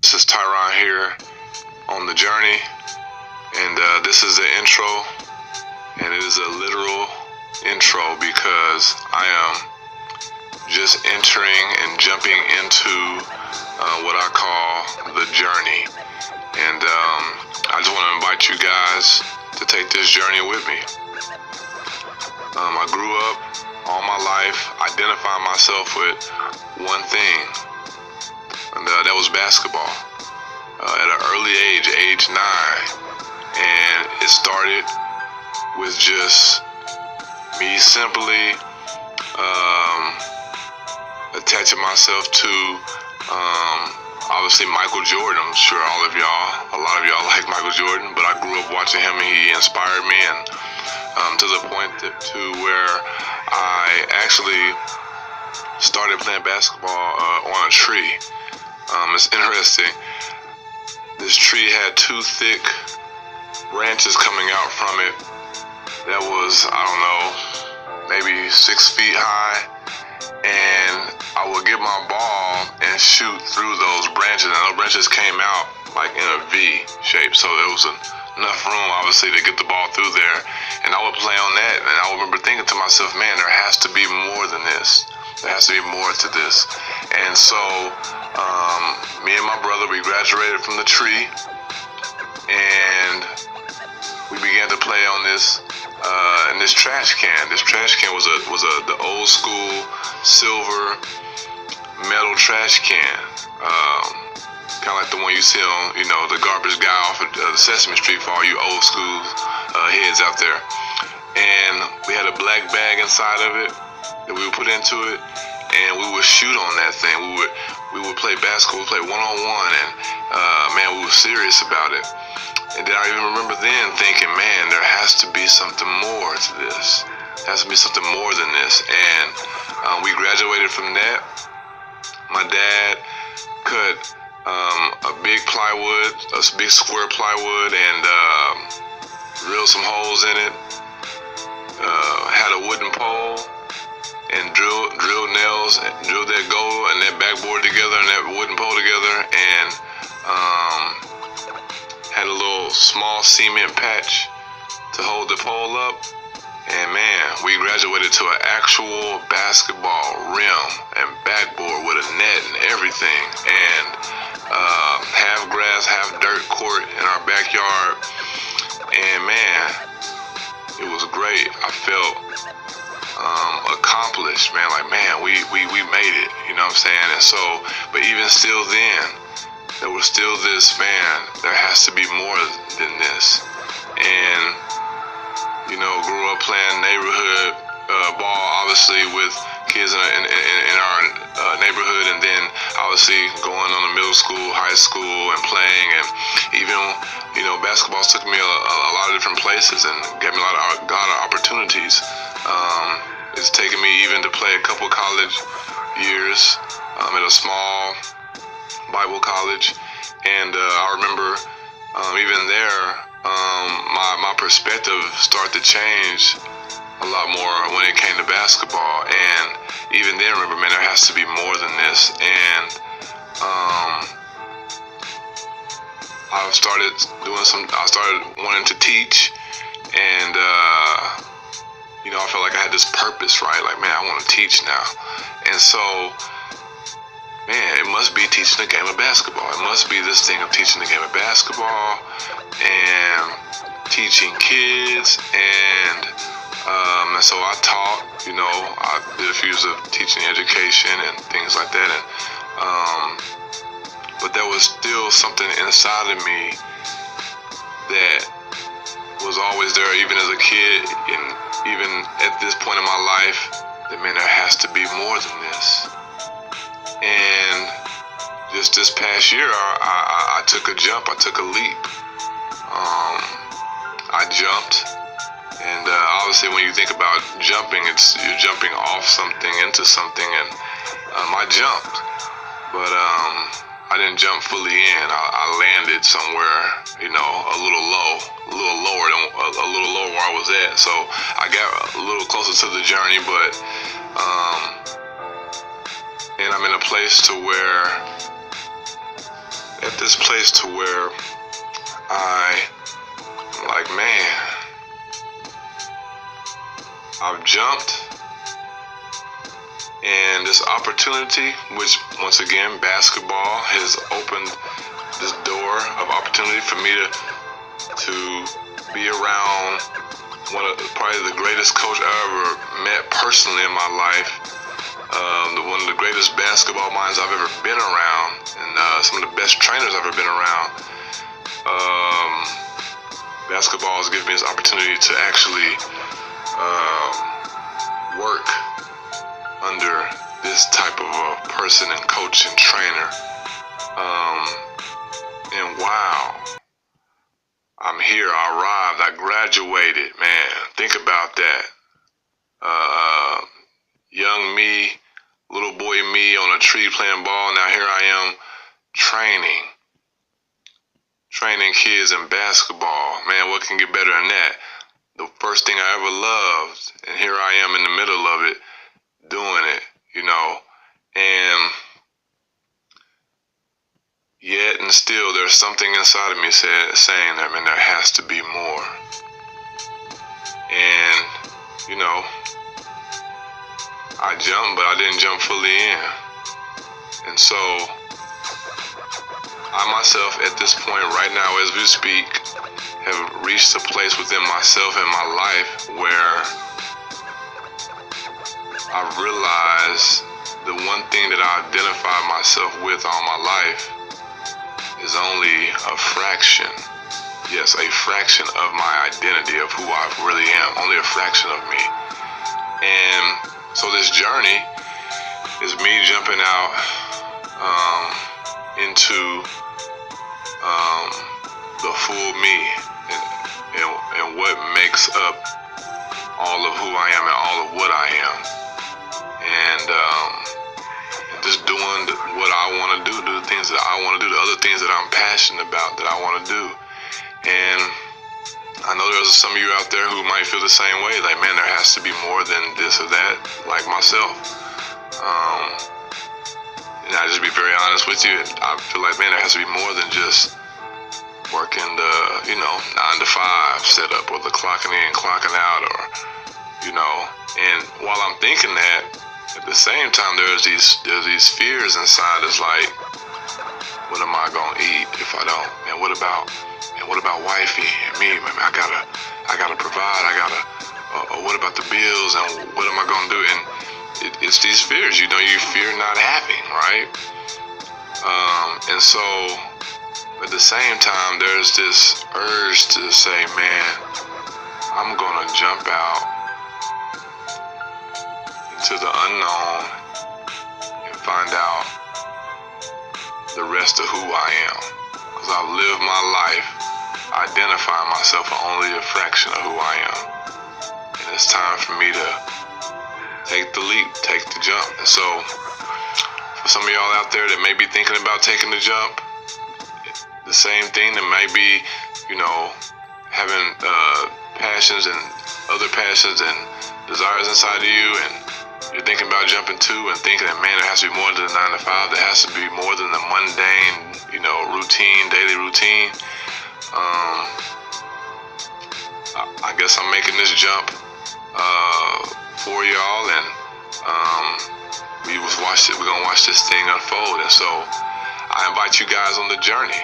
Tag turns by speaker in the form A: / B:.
A: This is Tyron here on the journey, and this is the intro, and it is a literal intro because I am just entering and jumping into what I call the journey, and I just want to invite you guys to take this journey with me. I grew up all my life identifying myself with one thing, and that was basketball. At an early age 9, and it started with just me simply attaching myself to obviously Michael Jordan. I'm sure a lot of y'all like Michael Jordan, but I grew up watching him, and he inspired me, and to the point to where I actually started playing basketball on a tree. It's interesting. This tree had 2 thick branches coming out from it that was, I don't know, maybe 6 feet high, and I would get my ball and shoot through those branches, and those branches came out like in a V shape, so there was enough room obviously to get the ball through there, and I would play on that, and I remember thinking to myself, man, there has to be more than this. There has to be more to this. And so me and my brother, we graduated from the tree, and we began to play on this in this trash can. This trash can was the old school silver metal trash can, kind of like the one you see on, the garbage guy off of the Sesame Street for all you old school heads out there. And we had a black bag inside of it that we would put into it, and we would shoot on that thing. We would play basketball, we would play one-on-one, and man, we were serious about it. And then I even remember then thinking, man, there has to be something more to this. There has to be something more than this. And we graduated from that. My dad cut a big plywood, a big square plywood, and drilled some holes in it. Had a wooden pole, and drilled nails, and drilled that gold and that backboard together and that wooden pole together, and had a little small cement patch to hold the pole up. And man, we graduated to an actual basketball rim and backboard with a net and everything, and half grass, half dirt court in our backyard. And man, it was great. I felt accomplished, man. Like, man, we made it, you know what I'm saying? And so, but even still then, there was still this, man, there has to be more than this. And, grew up playing neighborhood ball, obviously, with kids in our neighborhood, and then obviously going on to middle school, high school, and playing, and even, basketball took me a lot of different places and gave me a lot of opportunities. It's taken me even to play a couple college years at a small Bible college, and I remember even there, my perspective started to change a lot more when it came to basketball. And even then, remember, man, there has to be more than this. And I started wanting to teach, and I felt like I had this purpose, right? Like, man, I want to teach now. And so, man, it must be teaching the game of basketball. It must be this thing of teaching the game of basketball and teaching kids. And so I taught, I did a few years of teaching education and things like that. And but there was still something inside of me that was always there, even as a kid, and even at this point in my life, that, man, there has to be more than this. And just this past year, I took a jump, I took a leap. I jumped, and obviously when you think about jumping, you're jumping off something into something, and I jumped, but I didn't jump fully in. I landed somewhere, a little lower where I was at. So I got a little closer to the journey, but and I'm in a place to where at at this place to where I'm like, man, I've jumped, and this opportunity, which once again, basketball has opened this door of opportunity for me to be around probably the greatest coach I ever met personally in my life, one of the greatest basketball minds I've ever been around, and some of the best trainers I've ever been around. Basketball has given me this opportunity to actually work under this type of a person and coach and trainer. And wow, I'm here, I arrived, I graduated, man. Think about that. Young me, little boy me on a tree playing ball. Now here I am training kids in basketball. Man, what can get better than that? The first thing I ever loved, and here I am in the middle of it, doing it, and yet and still there's something inside of me saying that, man, there has to be more. And, I jumped, but I didn't jump fully in. And so, I myself, at this point right now as we speak, have reached a place within myself and my life where I've realized the one thing that I identify myself with all my life is only a fraction. Yes, a fraction of my identity of who I really am. Only a fraction of me. And so this journey is me jumping out into the full me and what makes up all of who I am and all of what I am. And just doing what I want to do the things that I want to do, the other things that I'm passionate about that I want to do. And I know there's some of you out there who might feel the same way, like, man, there has to be more than this or that, like myself. And I just be very honest with you, I feel like, man, there has to be more than just working the, 9 to 5 setup, or the clocking in, clocking out, or, and while I'm thinking that, at the same time, there's these fears inside. It's like, what am I gonna eat if I don't? And what about wifey and me? Man, I gotta provide. What about the bills? And what am I gonna do? And it's these fears. You fear not having, right? And so, at the same time, there's this urge to say, man, I'm gonna jump out into the unknown and find out the rest of who I am. Because I've lived my life identifying myself for only a fraction of who I am. And it's time for me to take the leap, take the jump. And so, for some of y'all out there that may be thinking about taking the jump, the same thing that might be, having passions and other passions and desires inside of you, and you're thinking about jumping too, and thinking that, man, there has to be more than the 9 to 5. There has to be more than the mundane, daily routine. I guess I'm making this jump for y'all, and we're gonna watch this thing unfold. And so I invite you guys on the journey.